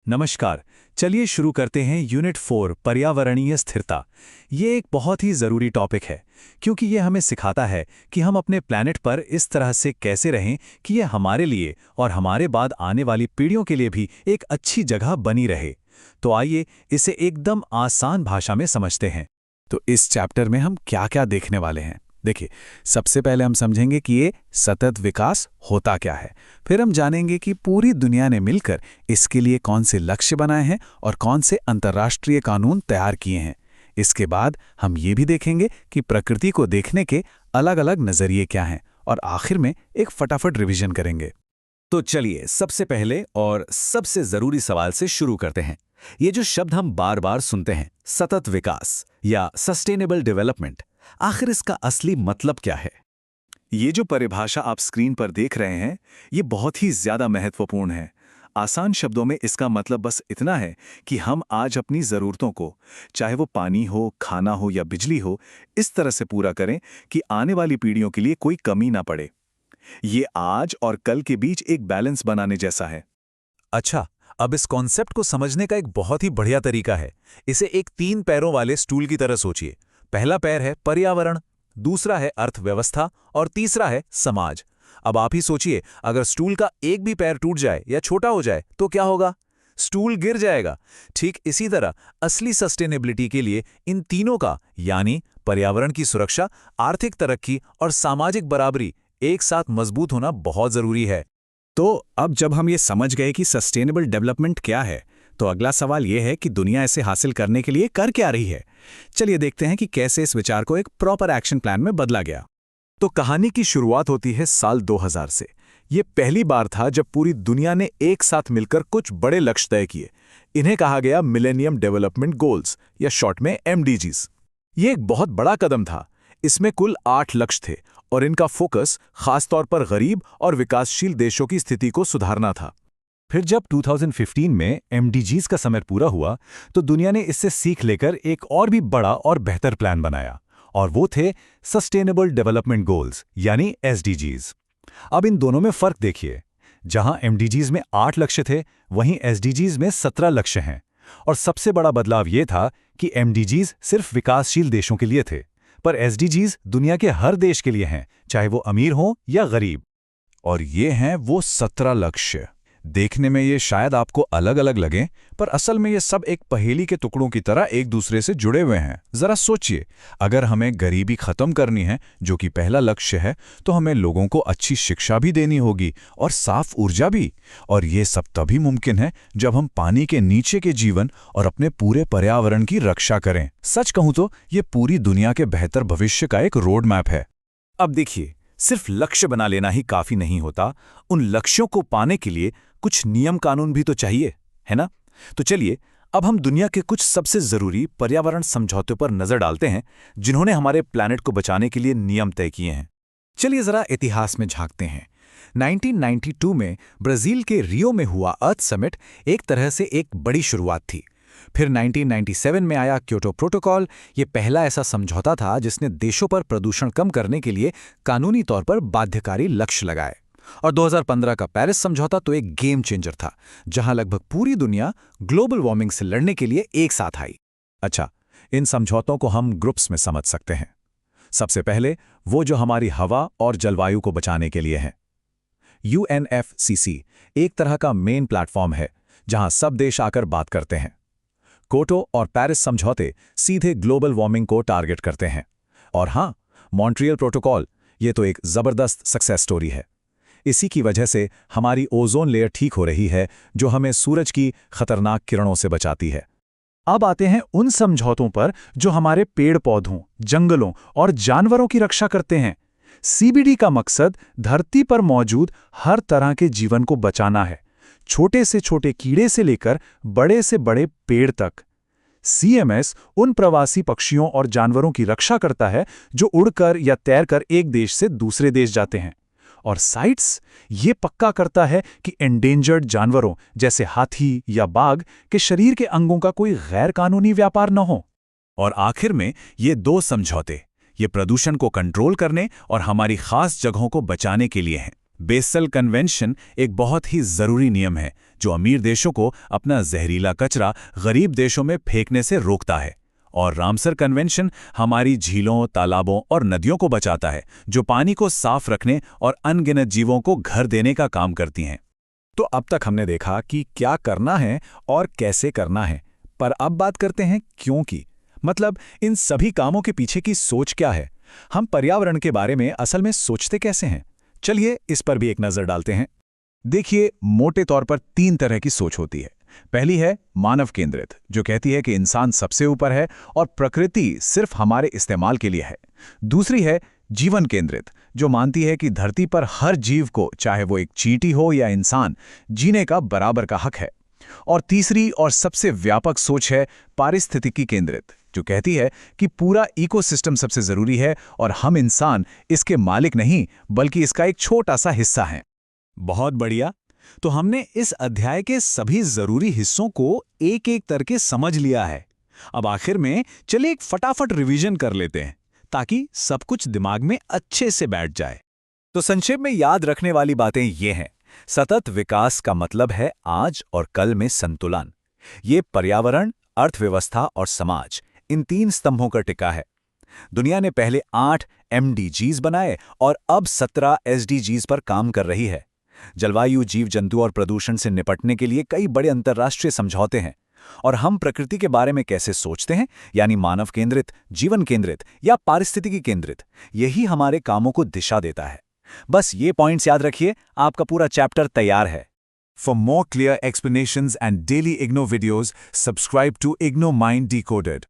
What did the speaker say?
नमस्कार। चलिए शुरू करते हैं यूनिट 4 पर्यावरणीय स्थिरता। ये एक बहुत ही ज़रूरी टॉपिक है क्योंकि ये हमें सिखाता है कि हम अपने प्लैनेट पर इस तरह से कैसे रहें कि ये हमारे लिए और हमारे बाद आने वाली पीढ़ियों के लिए भी एक अच्छी जगह बनी रहे। तो आइए इसे एकदम आसान भाषा में समझते हैं। तो इस चैप्टर में हम क्या-क्या देखने वाले हैं। देखिए, सबसे पहले हम समझेंगे कि ये सतत विकास होता क्या है। फिर हम जानेंगे कि पूरी दुनिया ने मिलकर इसके लिए कौन से लक्ष्य बनाए हैं और कौन से अंतर्राष्ट्रीय कानून तैयार किए हैं। इसके बाद हम ये भी देखेंगे कि प्रकृति को देखने के अलग-अलग नज़रिए क्या हैं और आखिर में एक फटाफट रिवीजन करेंगे। तो चलिए सबसे पहले और सबसे जरूरी सवाल से शुरू करते हैं। ये जो शब्द हम बार बार सुनते हैं, सतत विकास या सस्टेनेबल डेवलपमेंट, आखिर इसका असली मतलब क्या है? ये जो परिभाषा आप स्क्रीन पर देख रहे हैं, ये बहुत ही ज़्यादा महत्वपूर्ण है। आसान शब्दों में इसका मतलब बस इतना है कि हम आज अपनी ज़रूरतों को, चाहे वो पानी हो, खाना हो या बिजली हो, इस तरह से पूरा करें कि आने वाली पीढ़ियों के लिए कोई कमी ना पड़े। ये आज और कल के बीच एक बैलेंस बनाने जैसा है। अच्छा, अब इस कॉन्सेप्ट को समझने का एक बहुत ही बढ़िया तरीका है। इसे एक 3 पैरों वाले स्टूल की तरह सोचिए। पहला पैर है पर्यावरण, दूसरा है अर्थव्यवस्था और तीसरा है समाज। अब आप ही सोचिए, अगर स्टूल का एक भी पैर टूट जाए या छोटा हो जाए तो क्या होगा? स्टूल गिर जाएगा। ठीक इसी तरह असली सस्टेनेबिलिटी के लिए इन तीनों का, यानी पर्यावरण की सुरक्षा, आर्थिक तरक्की और सामाजिक बराबरी, एक साथ मजबूत होना बहुत जरूरी है। तो अब जब हम ये समझ गए कि सस्टेनेबल डेवलपमेंट क्या है, तो अगला सवाल ये है कि दुनिया इसे हासिल करने के लिए कर क्या रही है। चलिए देखते हैं कि कैसे इस विचार को एक प्रॉपर एक्शन प्लान में बदला गया। तो कहानी की शुरुआत होती है साल 2000 से। ये पहली बार था जब पूरी दुनिया ने एक साथ मिलकर कुछ बड़े लक्ष्य तय किए। इन्हें कहा गया मिलेनियम डेवलपमेंट गोल्स या शॉर्ट में MDGs। ये एक बहुत बड़ा कदम था। इसमें कुल 8 लक्ष्य थे और इनका फोकस खासतौर पर गरीब और विकासशील देशों की स्थिति को सुधारना था। फिर जब 2015 में MDGs का समय पूरा हुआ तो दुनिया ने इससे सीख लेकर एक और भी बड़ा और बेहतर प्लान बनाया, और वो थे सस्टेनेबल डेवलपमेंट गोल्स यानी SDGs। अब इन दोनों में फर्क देखिए। जहां MDGs में 8 लक्ष्य थे, वहीं SDGs में 17 लक्ष्य हैं। और सबसे बड़ा बदलाव ये था कि MDGs सिर्फ विकासशील देशों के लिए थे, पर SDGs दुनिया के हर देश के लिए हैं, चाहे वो अमीर हो या गरीब। और ये हैं वो 17 लक्ष्य। देखने में ये शायद आपको अलग अलग लगें, पर असल में ये सब एक पहेली के टुकड़ों की तरह एक दूसरे से जुड़े हुए हैं। जरा सोचिए, अगर हमें गरीबी खत्म करनी है, जो कि पहला लक्ष्य है, तो हमें लोगों को अच्छी शिक्षा भी देनी होगी और साफ ऊर्जा भी। और ये सब तभी मुमकिन है जब हम पानी के नीचे के जीवन और अपने पूरे पर्यावरण की रक्षा करें। सच कहूं तो ये पूरी दुनिया के बेहतर भविष्य का एक रोड मैप है। अब देखिए, सिर्फ लक्ष्य बना लेना ही काफी नहीं होता। उन लक्ष्यों को पाने के लिए कुछ नियम कानून भी तो चाहिए, है ना? तो चलिए अब हम दुनिया के कुछ सबसे जरूरी पर्यावरण समझौतों पर नजर डालते हैं, जिन्होंने हमारे प्लैनेट को बचाने के लिए नियम तय किए हैं। चलिए जरा इतिहास में झांकते हैं। 1992 में ब्राजील के रियो में हुआ अर्थ समिट एक तरह से एक बड़ी शुरुआत थी। फिर 1997 में आया क्योटो प्रोटोकॉल। ये पहला ऐसा समझौता था जिसने देशों पर प्रदूषण कम करने के लिए कानूनी तौर पर बाध्यकारी लक्ष्य लगाए। और 2015 का पेरिस समझौता तो एक गेम चेंजर था, जहां लगभग पूरी दुनिया ग्लोबल वार्मिंग से लड़ने के लिए एक साथ आई। अच्छा, इन समझौतों को हम ग्रुप्स में समझ सकते हैं। सबसे पहले वो जो हमारी हवा और जलवायु को बचाने के लिए है। UNFCCC एक तरह का मेन प्लेटफॉर्म है जहां सब देश आकर बात करते हैं। क्योटो और पेरिस समझौते सीधे ग्लोबल वार्मिंग को टारगेट करते हैं। और हां, मॉन्ट्रियल प्रोटोकॉल, ये तो एक जबरदस्त सक्सेस स्टोरी है। इसी की वजह से हमारी ओजोन लेयर ठीक हो रही है, जो हमें सूरज की खतरनाक किरणों से बचाती है। अब आते हैं उन समझौतों पर जो हमारे पेड़ पौधों, जंगलों और जानवरों की रक्षा करते हैं। CBD का मकसद धरती पर मौजूद हर तरह के जीवन को बचाना है, छोटे से छोटे कीड़े से लेकर बड़े से बड़े पेड़ तक। CMS उन प्रवासी पक्षियों और जानवरों की रक्षा करता है जो उड़कर या तैरकर एक देश से दूसरे देश जाते हैं। और साइट्स ये पक्का करता है कि एंडेंजर्ड जानवरों जैसे हाथी या बाघ के शरीर के अंगों का कोई गैर कानूनी व्यापार न हो। और आखिर में ये 2 समझौते, ये प्रदूषण को कंट्रोल करने और हमारी खास जगहों को बचाने के लिए हैं। बेसल कन्वेंशन एक बहुत ही जरूरी नियम है जो अमीर देशों को अपना जहरीला कचरा गरीब देशों में फेंकने से रोकता है। और रामसर कन्वेंशन हमारी झीलों, तालाबों और नदियों को बचाता है, जो पानी को साफ रखने और अनगिनत जीवों को घर देने का काम करती हैं। तो अब तक हमने देखा कि क्या करना है और कैसे करना है, पर अब बात करते हैं क्यों की। मतलब इन सभी कामों के पीछे की सोच क्या है। हम पर्यावरण के बारे में असल में सोचते कैसे हैं, चलिए इस पर भी एक नजर डालते हैं। देखिए, मोटे तौर पर 3 तरह की सोच होती है। पहली है मानव केंद्रित, जो कहती है कि इंसान सबसे ऊपर है और प्रकृति सिर्फ हमारे इस्तेमाल के लिए है। दूसरी है जीवन केंद्रित, जो मानती है कि धरती पर हर जीव को, चाहे वो एक चींटी हो या इंसान, जीने का बराबर का हक है। और तीसरी और सबसे व्यापक सोच है पारिस्थितिकी केंद्रित, जो कहती है कि पूरा इकोसिस्टम सबसे जरूरी है और हम इंसान इसके मालिक नहीं बल्कि इसका एक छोटा सा हिस्सा हैं। बहुत बढ़िया। तो हमने इस अध्याय के सभी जरूरी हिस्सों को एक एक करके समझ लिया है। अब आखिर में चलिए एक फटाफट रिवीजन कर लेते हैं, ताकि सब कुछ दिमाग में अच्छे से बैठ जाए। तो संक्षेप में याद रखने वाली बातें ये हैं। सतत विकास का मतलब है आज और कल में संतुलन। ये पर्यावरण, अर्थव्यवस्था और समाज, इन 3 स्तंभों का टिका है। दुनिया ने पहले 8 MDGs बनाए और अब 17 SDGs पर काम कर रही है। जलवायु, जीव जंतु और प्रदूषण से निपटने के लिए कई बड़े अंतर्राष्ट्रीय समझौते हैं। और हम प्रकृति के बारे में कैसे सोचते हैं, यानी मानव केंद्रित, जीवन केंद्रित या पारिस्थितिकी केंद्रित, यही हमारे कामों को दिशा देता है। बस ये पॉइंट्स याद रखिए, आपका पूरा चैप्टर तैयार है। For more clear explanations and daily IGNO videos, subscribe to IGNO Mind Decoded.